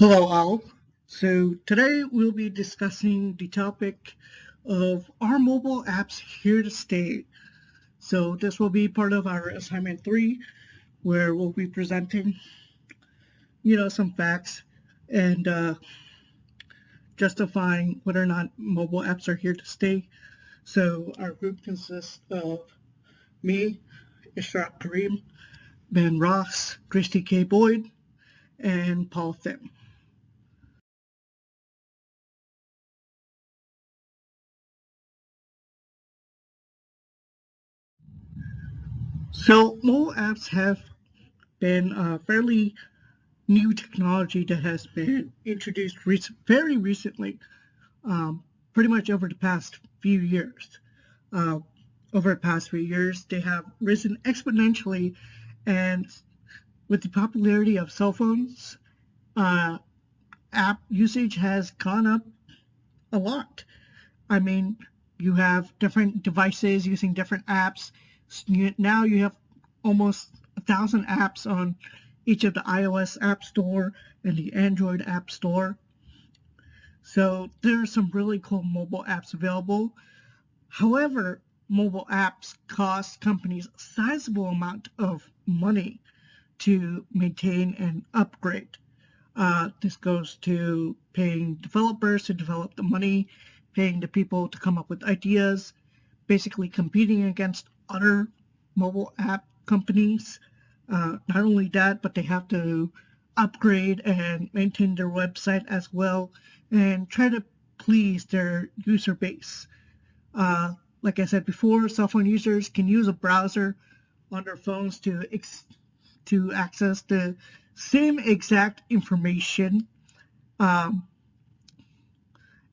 Hello, all. So today we'll be discussing the topic of are mobile apps here to stay? So this will be part of our assignment 3, where we'll be presenting, some facts and justifying whether or not mobile apps are here to stay. So our group consists of me, Ishraq Kareem, Ben Ross, Christy K. Boyd, and Paul Thim. So mobile apps have been fairly new technology that has been introduced very recently, pretty much over the past few years. Uh, Over the past few years, they have risen exponentially, and with the popularity of cell phones, uh, app usage has gone up a lot. I mean, you have different devices using different apps. Now you have almost 1,000 apps on each of the iOS App Store and the Android App Store. So there are some really cool mobile apps available. However, mobile apps cost companies a sizable amount of money to maintain and upgrade. This goes to paying developers to develop the money, paying the people to come up with ideas, basically competing against other mobile app companies. Not only that, but they have to upgrade and maintain their website as well and try to please their user base. Like I said before, cell phone users can use a browser on their phones to access the same exact information. Um,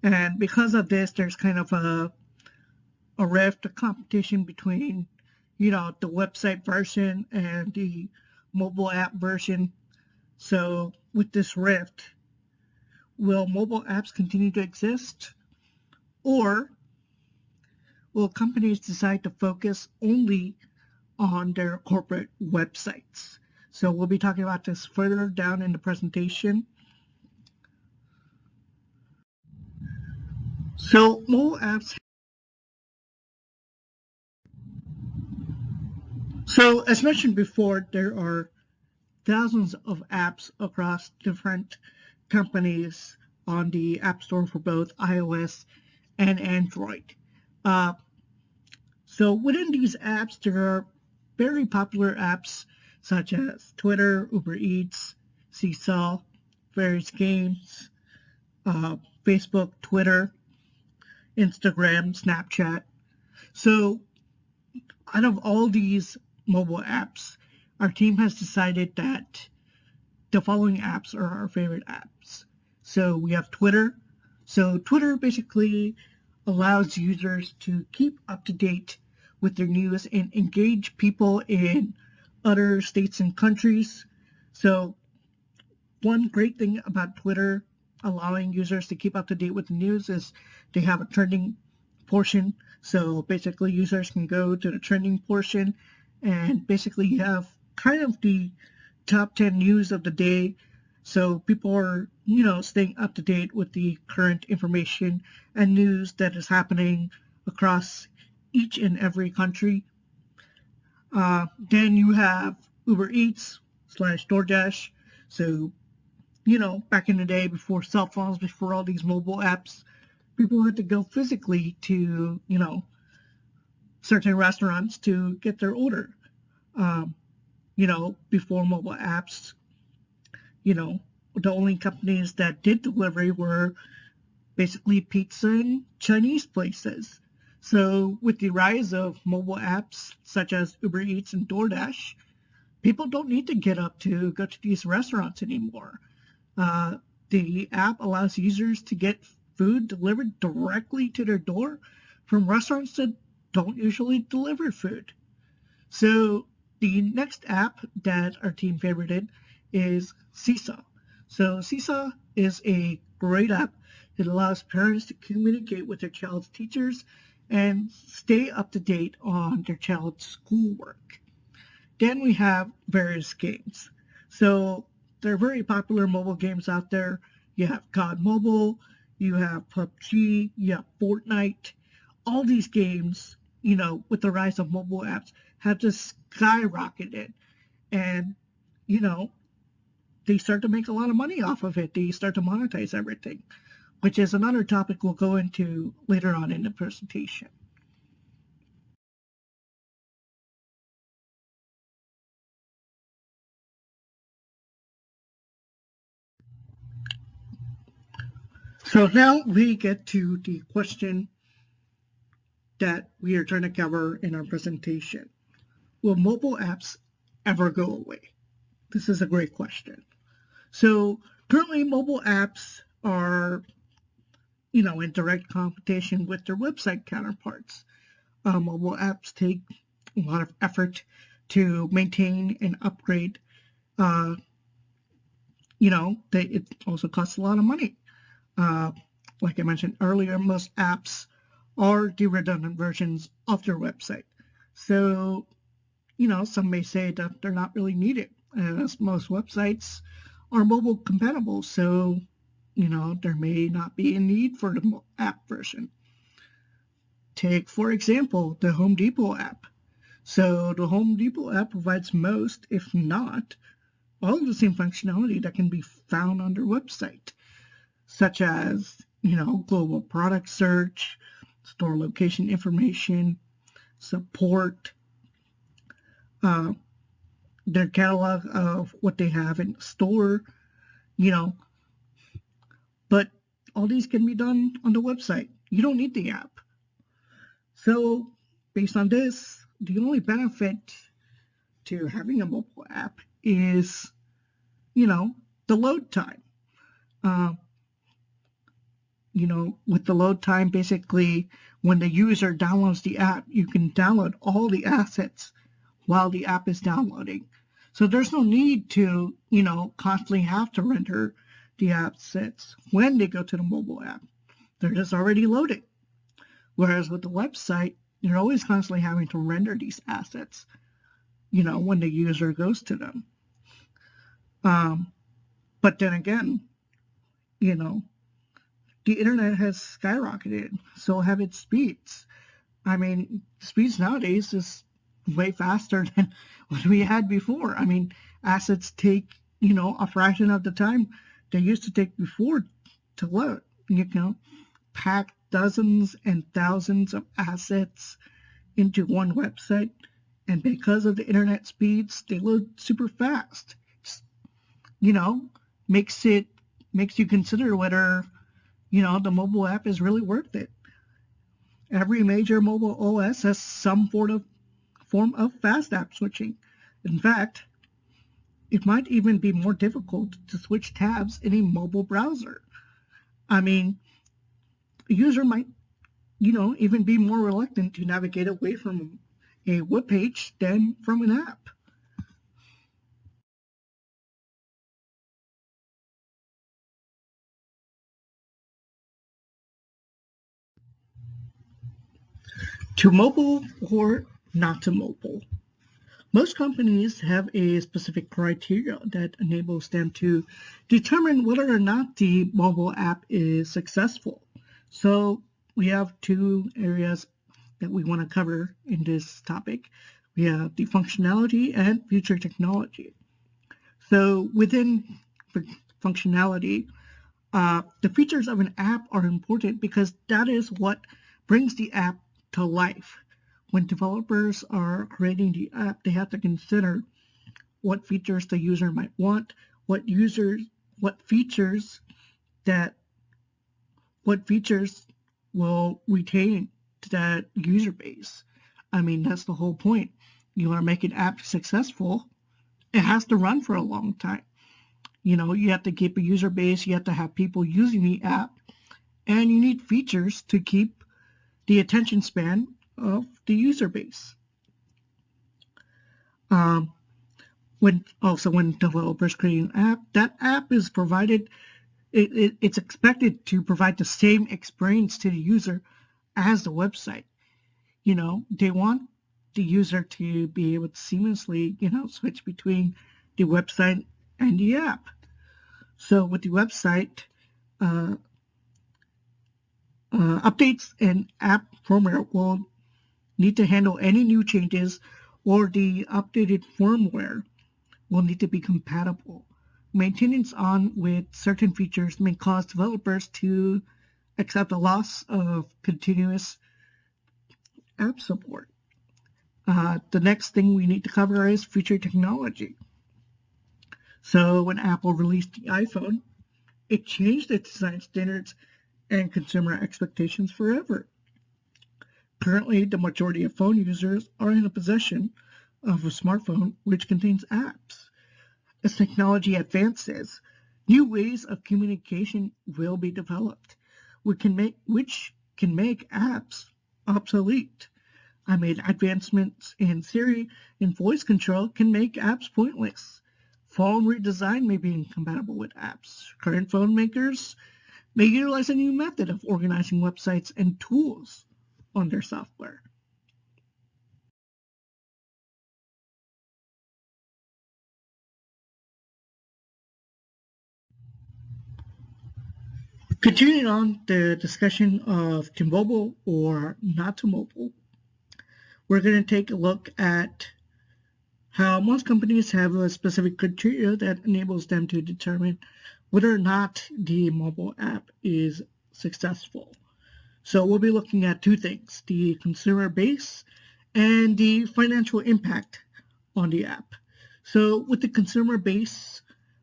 and because of this, there's kind of a rift, a competition between, the website version and the mobile app version. So with this rift, will mobile apps continue to exist? Or will companies decide to focus only on their corporate websites? So we'll be talking about this further down in the presentation. So mobile apps. So as mentioned before, there are thousands of apps across different companies on the App Store for both iOS and Android. Uh, so within these apps, there are very popular apps such as Twitter, Uber Eats, Seesaw, various games, Facebook, Twitter, Instagram, Snapchat. So out of all these mobile apps, our team has decided that the following apps are our favorite apps. So we have Twitter. So Twitter basically allows users to keep up to date with their news and engage people in other states and countries. So one great thing about Twitter allowing users to keep up to date with the news is they have a trending portion. So basically users can go to the trending portion and basically have kind of the top 10 news of the day. So people are, staying up to date with the current information and news that is happening across each and every country. Then you have Uber Eats slash DoorDash. So, back in the day before cell phones, before all these mobile apps, people had to go physically to, certain restaurants to get their order. Um, Before mobile apps, you know, the only companies that did delivery were basically pizza and Chinese places. So with the rise of mobile apps such as Uber Eats and DoorDash, people don't need to get up to go to these restaurants anymore. Uh, the app allows users to get food delivered directly to their door from restaurants that don't usually deliver food. So the next app that our team favorited is Seesaw. So Seesaw is a great app that allows parents to communicate with their child's teachers and stay up to date on their child's schoolwork. Then we have various games. So there are very popular mobile games out there. You have COD Mobile, you have PUBG, you have Fortnite. All these games, with the rise of mobile apps, have just skyrocketed. And, you know, they start to make a lot of money off of it. They start to monetize everything, which is another topic we'll go into later on in the presentation. So now we get to the question that we are trying to cover in our presentation. Will mobile apps ever go away? This is a great question. So currently mobile apps are, in direct competition with their website counterparts. Mobile apps take a lot of effort to maintain and upgrade. Uh, it also costs a lot of money. Uh, like I mentioned earlier, most apps are the redundant versions of their website. So, some may say that they're not really needed, as most websites are mobile compatible. So, there may not be a need for the app version. Take, for example, the Home Depot app. So the Home Depot app provides most, if not all of the same functionality that can be found on their website, such as, global product search, store location information, support, uh, their catalog of what they have in store, you know, but all these can be done on the website. You don't need the app. So based on this, the only benefit to having a mobile app is, the load time. Uh, with the load time, basically, when the user downloads the app, you can download all the assets while the app is downloading. So there's no need to, constantly have to render the assets when they go to the mobile app. They're just already loaded. Whereas with the website, you're always constantly having to render these assets, when the user goes to them. But then again, you know, the internet has skyrocketed, so have its speeds. I mean, speeds nowadays is way faster than what we had before. I mean, assets take, a fraction of the time they used to take before to load. Pack dozens and thousands of assets into one website, and because of the internet speeds, they load super fast. You know, makes you consider whether the mobile app is really worth it. Every major mobile OS has some form of fast app switching. In fact, it might even be more difficult to switch tabs in a mobile browser. I mean, a user might, even be more reluctant to navigate away from a web page than from an app. To mobile or not to mobile. Most companies have a specific criteria that enables them to determine whether or not the mobile app is successful. So we have two areas that we want to cover in this topic. We have the functionality and future technology. So within functionality, the features of an app are important because that is what brings the app to life. When developers are creating the app, they have to consider what features the user might want, what features that what features will retain that user base. I mean, that's the whole point. You want to make an app successful, it has to run for a long time. You have to keep a user base, you have to have people using the app, and you need features to keep the attention span of the user base. When developers create an app, that app is provided, it's expected to provide the same experience to the user as the website. They want the user to be able to seamlessly, switch between the website and the app. So with the website, uh, updates and app firmware will need to handle any new changes, or the updated firmware will need to be compatible. Maintenance on with certain features may cause developers to accept a loss of continuous app support. The next thing we need to cover is future technology. So when Apple released the iPhone, it changed its design standards and consumer expectations forever. Currently, the majority of phone users are in the possession of a smartphone which contains apps. As technology advances, new ways of communication will be developed, which can make apps obsolete. I mean, advancements in Siri and voice control can make apps pointless. Phone redesign may be incompatible with apps. Current phone makers may utilize a new method of organizing websites and tools on their software. Continuing on the discussion of to mobile or not to mobile, we're going to take a look at how most companies have a specific criteria that enables them to determine whether or not the mobile app is successful. So we'll be looking at two things, the consumer base and the financial impact on the app. So with the consumer base,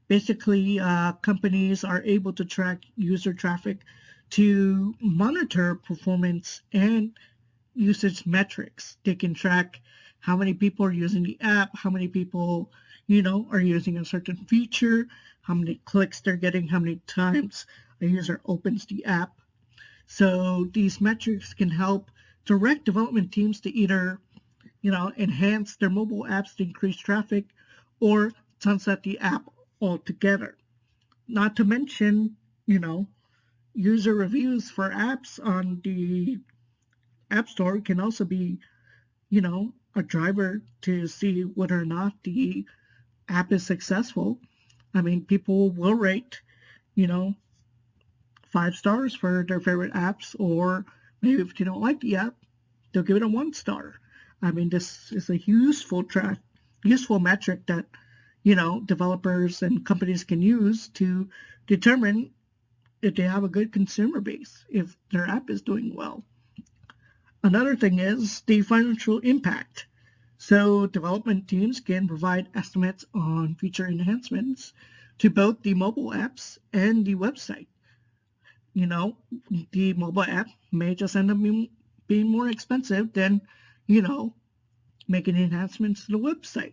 basically companies are able to track user traffic to monitor performance and usage metrics. They can track how many people are using the app, how many people, are using a certain feature, how many clicks they're getting, how many times a user opens the app. So these metrics can help direct development teams to either, enhance their mobile apps to increase traffic or sunset the app altogether. Not to mention, user reviews for apps on the App Store can also be, a driver to see whether or not the app is successful. I mean, people will rate, you know, 5 stars for their favorite apps, or maybe if they don't like the app, they'll give it a 1 star. I mean, this is a useful metric that, developers and companies can use to determine if they have a good consumer base, if their app is doing well. Another thing is the financial impact. So development teams can provide estimates on feature enhancements to both the mobile apps and the website. You know, the mobile app may just end up being more expensive than, you know, making enhancements to the websites.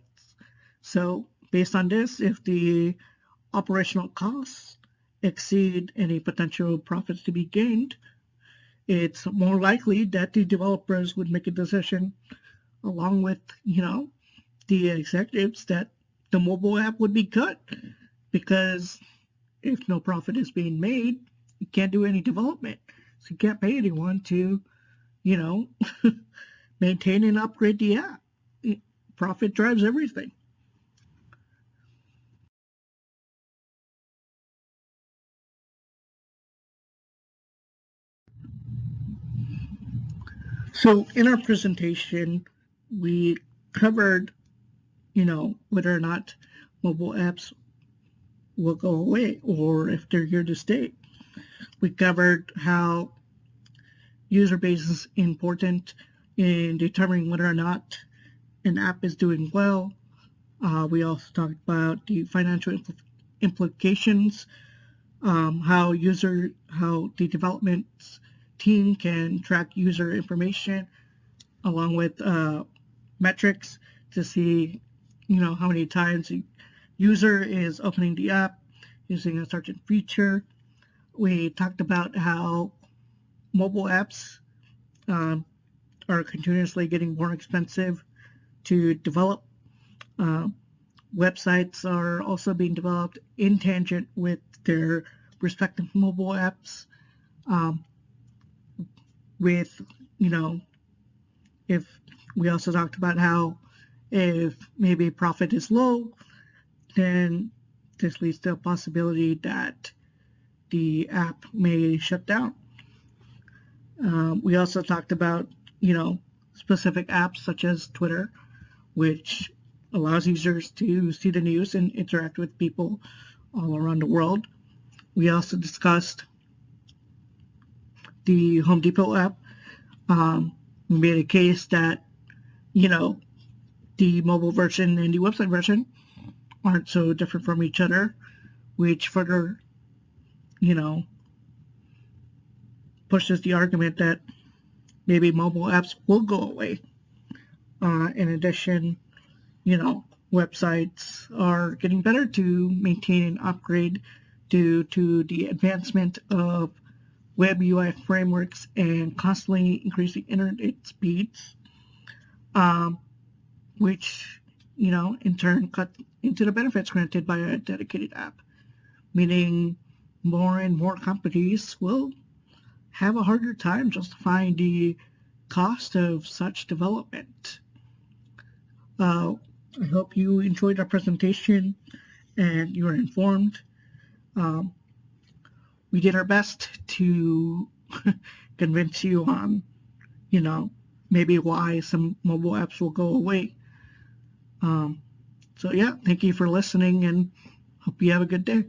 So based on this, if the operational costs exceed any potential profits to be gained, it's more likely that the developers would make a decision along with, the executives that the mobile app would be cut, because if no profit is being made, you can't do any development. So you can't pay anyone to, you know, maintain and upgrade the app. Profit drives everything. So in our presentation, we covered, whether or not mobile apps will go away or if they're here to stay. We covered how user base is important in determining whether or not an app is doing well. We also talked about the financial implications, how the development team can track user information along with metrics to see, how many times a user is opening the app using a certain feature. We talked about how mobile apps um, are continuously getting more expensive to develop. Uh, Websites are also being developed in tangent with their respective mobile apps. Um, with, you know, if we also talked about how if maybe profit is low, then this leads to a possibility that the app may shut down. We also talked about, specific apps such as Twitter, which allows users to see the news and interact with people all around the world. We also discussed the Home Depot app. We made a case that, the mobile version and the website version aren't so different from each other, which further, pushes the argument that maybe mobile apps will go away. In addition, websites are getting better to maintain and upgrade due to the advancement of web UI frameworks and constantly increasing internet speeds, which, in turn cut into the benefits granted by a dedicated app, meaning more and more companies will have a harder time justifying the cost of such development. I hope you enjoyed our presentation and you were informed. We did our best to convince you on, maybe why some mobile apps will go away. So yeah, thank you for listening and hope you have a good day.